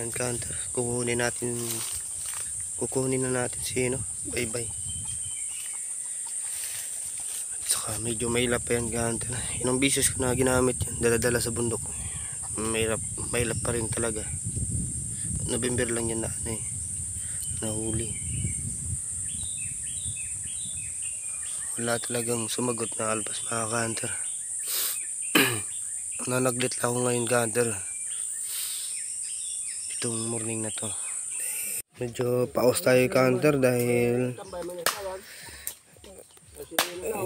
Yan counter. Kukunin na natin si Baybay. Saka medyo mailap pa yan counter. Ilang beses ko na ginamit yan, dala-dala sa bundok. Mailap pa rin talaga. November lang yan nahuli. Wala talagang sumagot na alpas mga counter. Nanaglit lang ako ngayon counter itong morning na to. Medyo paus tayo counter dahil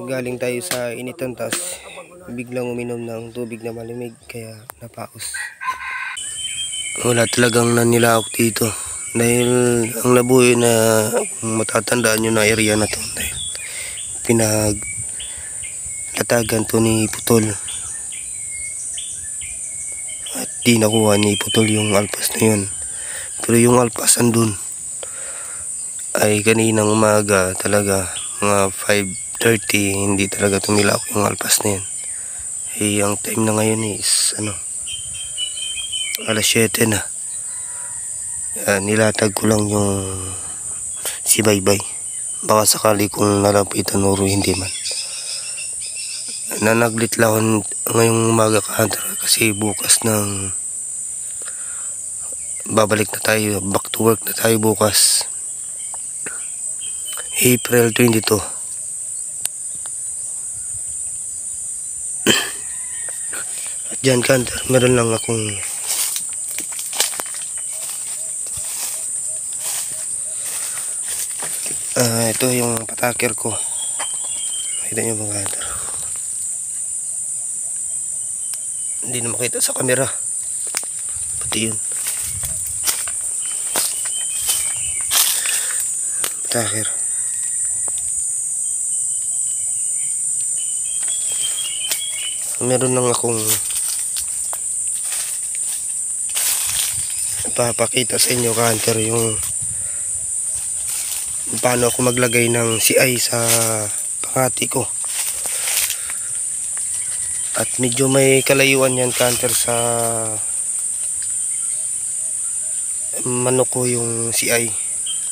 galing tayo sa initan, tas biglang uminom ng tubig na malamig kaya napaus. Wala talagang nanilaok dito dahil ang nabuhay na, kung matatandaan nyo na area na to, dahil pinaglatagan to ni Putol at di nakuha ni Putol yung alpas na yun. Pero yung alpas andun ay kaninang umaga talaga, mga 5:30, hindi talaga tumilak yung alpas na yun. Ang time na ngayon is alas 7 na. Nilatag ko lang yung si Baybay, baka sakali kung nalapitan o hindi man. Nanaglit lang ngayong umaga counter kasi bukas babalik na tayo, back to work na tayo bukas, April 22. At dyan counter, meron lang akong ito yung pataker ko. Makita nyo mga counter, hindi na makita sa camera, pati yun pataker. Meron lang akong papakita sa inyo counter yung paano ako maglagay ng CI sa pangati ko. At medyo may kalayuan yan counter sa manok ko yung CI.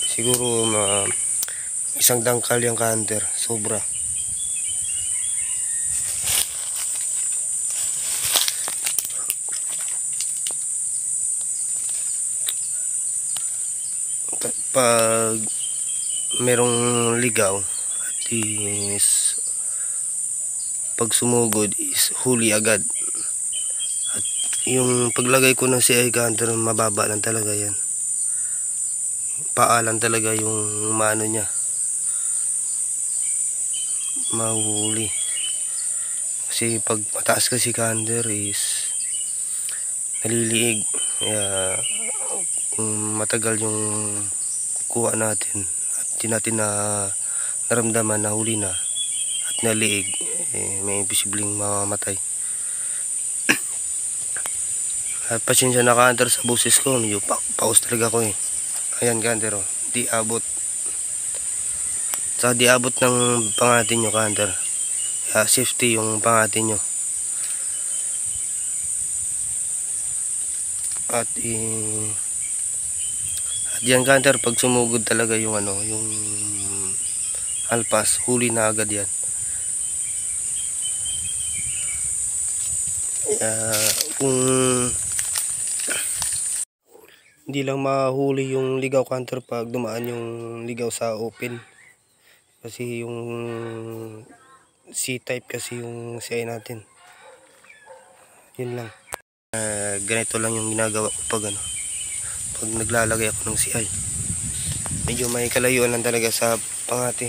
Siguro isang dangkal yung counter, sobra. Pag merong ligaw at is pag sumugod is huli agad. At yung paglagay ko ng CI counter, mababa lang talaga yan, paalan talaga yung mano niya, mahuli. Kasi pag mataas kasi counter is naliliig, kaya kung matagal yung kuha natin at di natin naramdaman na huli na at naliig, may posibleng mamamatay. At pasensya na counter sa boses ko, medyo paus talaga ko Ayan counter, di abot ng pangati nyo counter, kaya safety yung pangati nyo. At yan counter, pag sumugod talaga yung yung alpas, huli na agad yan. Kung hindi lang mahuli yung ligaw counter pag dumaan yung ligaw sa open, kasi yung C-type kasi yung CI natin. Yun lang. Ganito lang yung ginagawa ko pag naglalagay ako ng CI. Medyo may kalayuan lang talaga sa pangati,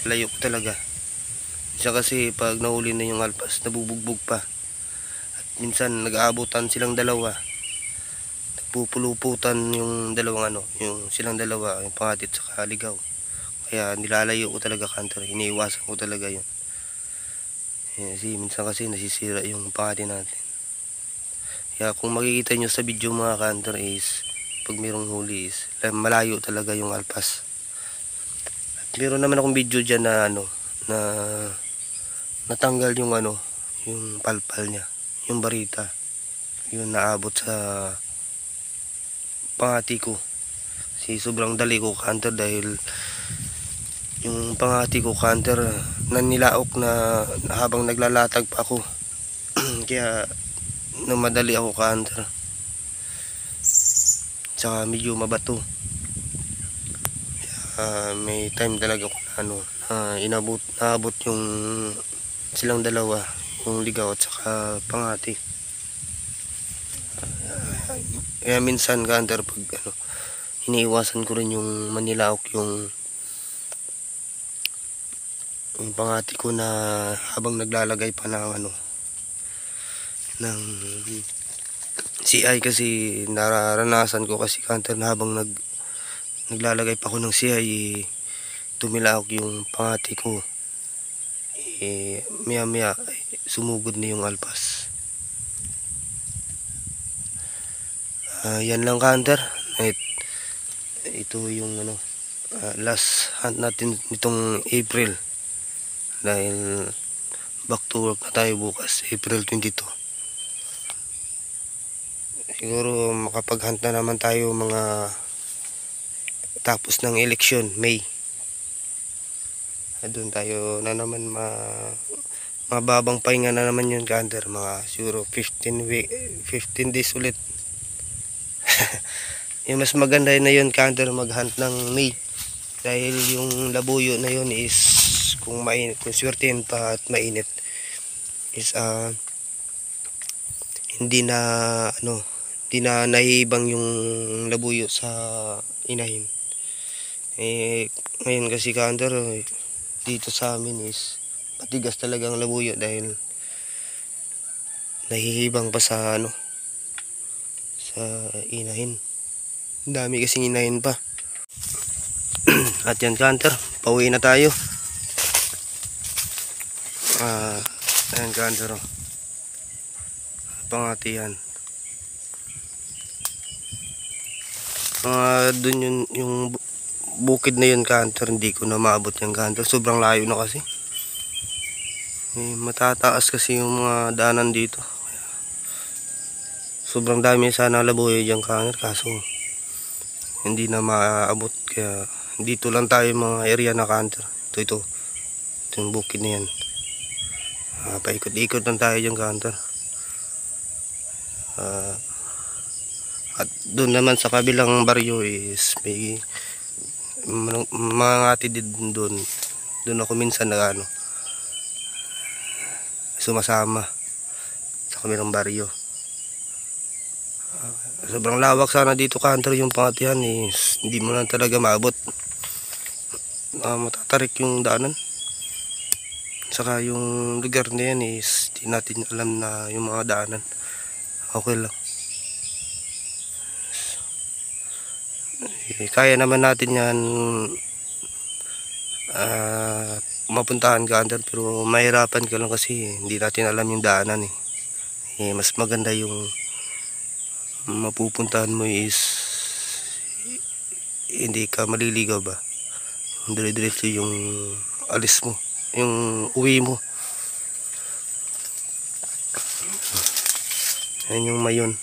layo ko talaga. Isa kasi pag nahuli na yung alpas, nabubugbog pa. At minsan nag-aabutan silang dalawa, nagpupuluputan yung dalawang yung silang dalawa, yung pangati at saka ligaw. Kaya nilalayo ko talaga counter, iniiwasan ko talaga yun. Kasi minsan kasi nasisira yung pangati natin. Kaya kung makikita nyo sa video mga counter is pag mayroong huli is malayo talaga yung alpas. At meron naman akong video dyan na na natanggal yung yung palpal niya, yung barita, yun naabot sa pangati ko. Sobrang dali ko counter dahil yung pangati ko counter nanilaok na habang naglalatag pa ako. Kaya madali ako counter. Tsaka medyo mabato. May time talaga ko na naabot yung silang dalawa, yung ligaw at saka pangati. Kaya minsan counter pag iniiwasan ko rin yung manilaok yung pangati ko na habang naglalagay pa ng ng CI, kasi nararanasan ko kasi counter na habang naglalagay pa ako ng CI, tumilaok yung pangati ko, maya maya sumugod na yung alpas. Yan lang counter. Ito yung last hunt natin nitong April, dahil back to work na tayo bukas, April 22. Siguro makapag-hunt na naman tayo mga tapos ng eleksyon, May. Doon tayo na naman mababang pahinga na naman yun counter, mga siguro 15 days ulit. Yung mas maganda na yun counter, mag-hunt ng May, dahil yung labuyo na yun is kung mainit, kung swertein pa at mainit is hindi na nahihibang yung labuyo sa inahin. Ngayon kasi counter, dito sa amin is matigas talaga ang labuyo dahil nahihibang pa sa sa inahin. Ang dami kasing inahin pa. At yan counter, pauwi na tayo. Ayan counter, pangati yan. Dun yung bukid na yun counter, hindi ko na maabot yung counter, sobrang layo na kasi. Matataas kasi yung mga daanan dito, sobrang dami sana labuyo dyan counter, kaso hindi na maabot. Kaya dito lang tayo mga area na counter. Ito yung bukid na yan. Paikot-ikot lang tayo dyan counter. At doon naman sa kabilang baryo is may mga ngatid din doon. Doon ako minsan sumasama sa kabilang baryo. Sobrang lawak sana dito counter, yung pangatihan is hindi mo lang talaga maabot. Matatarik yung daanan. Saka yung lugar na yan is di natin alam na yung mga daanan. Okay lang. Kaya naman natin yan mapuntahan counter, pero mahirapan ka lang kasi hindi natin alam yung daanan mas maganda yung mapupuntahan mo is hindi ka maliligaw ba, dire-diretso yung alis mo, yung uwi mo. Yan yung Mayon,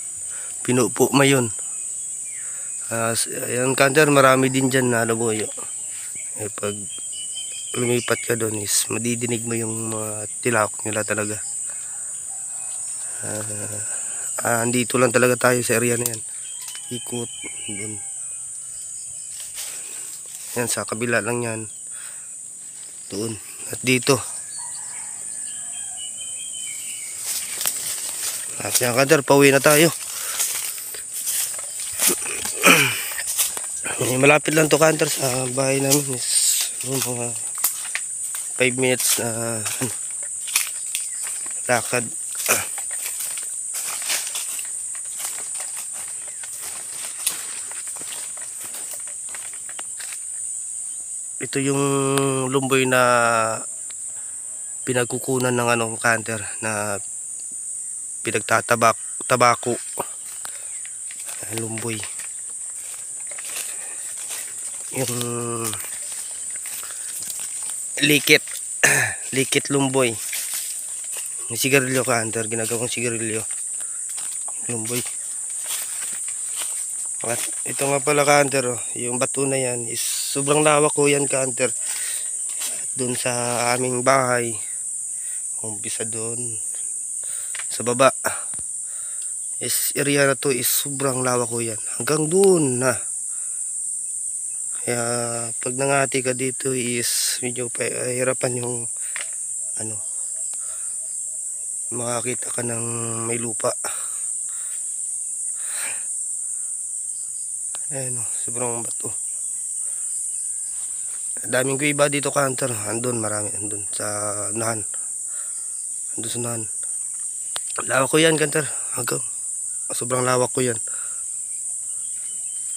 Pinupo Mayon. Ayan counter, marami din dyan na labuyo. Pag lumipat ka doon is madidinig mo yung mga tilawak nila talaga. Andito lang talaga tayo sa area na yan. Ikot doon. Yan sa kabila lang yan. Doon at dito. At yan counter, pauwi na tayo. Malapit lang to counter sa bahay namin is mga 5 minutes na lakad. Ito yung lumboy na pinagkukunan ng counter na pinagtatabako. Lumboy. Yung likit lumboy. Yung sigarilyo counter, ginagawang sigarilyo. Lumboy. At ito nga pala ka-hunter, oh, yung bato na yan is sobrang lawak ko yan ka-hunter. Doon sa aming bahay, umpisa doon sa baba is area na to is sobrang lawak ko yan. Hanggang doon na. Kaya pag nangati ka dito is medyo hirapan yung ano, makakita ka ng may lupa. Ayan o, sobrang bato. Daming kuiba dito ka-hunter. Andun, marami andun sa unahan. Andun sa unahan. Lawak ko yan ka-hunter. Hanggang sobrang lawak ko yan.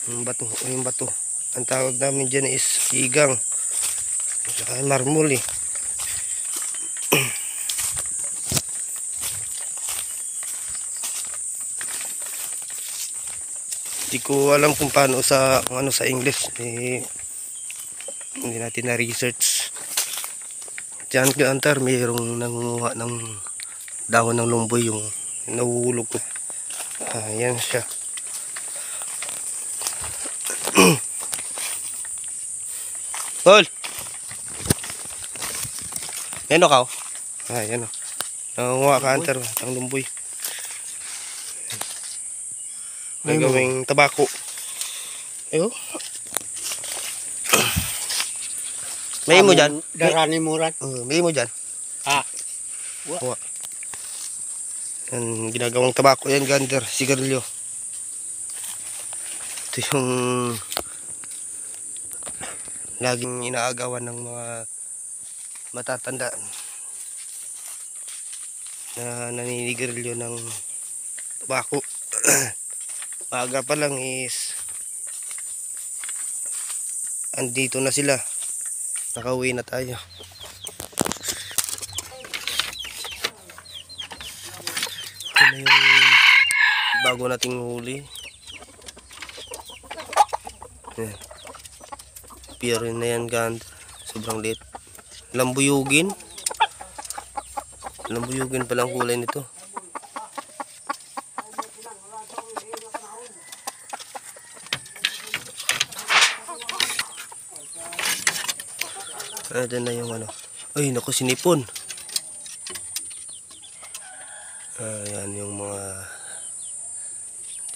Yung bato. Ang tawag namin dyan is igang. Saka marmol eh. Hindi ko alam kung paano sa English eh, hindi natin na research. Diyan ka-hunter, mayroong nangunguha ng dahon ng lumboy, yung nahuhulog na. Ayan siya. Paul! Yan o ka o? Yan o. Nangunguha ka-hunter ng lumboy. Gagawing tabako. Ayo. May mo dyan? Darani murat. May mo dyan? Wa. Yan, ginagawang tabako yan, gander, sigarilyo. Ito yung laging inaagawan ng mga matatanda na naninigarilyo ng tabako. Maaga pa lang is andito na sila. Nakauwi na tayo. Ito na yung bago nating huli. Pier na yan, ganda. Sobrang liit. Lambuyugin. Lambuyugin palang kulay nito. Ito na yung ano. Ay, naku, sinipon. Ayan yung mga,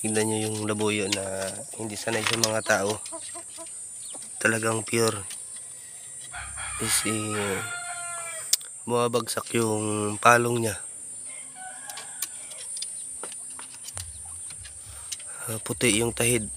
tingnan nyo yung labuyo na hindi sanay sa mga tao. Talagang pure. Is bumabagsak yung palong niya. Puti yung tahid.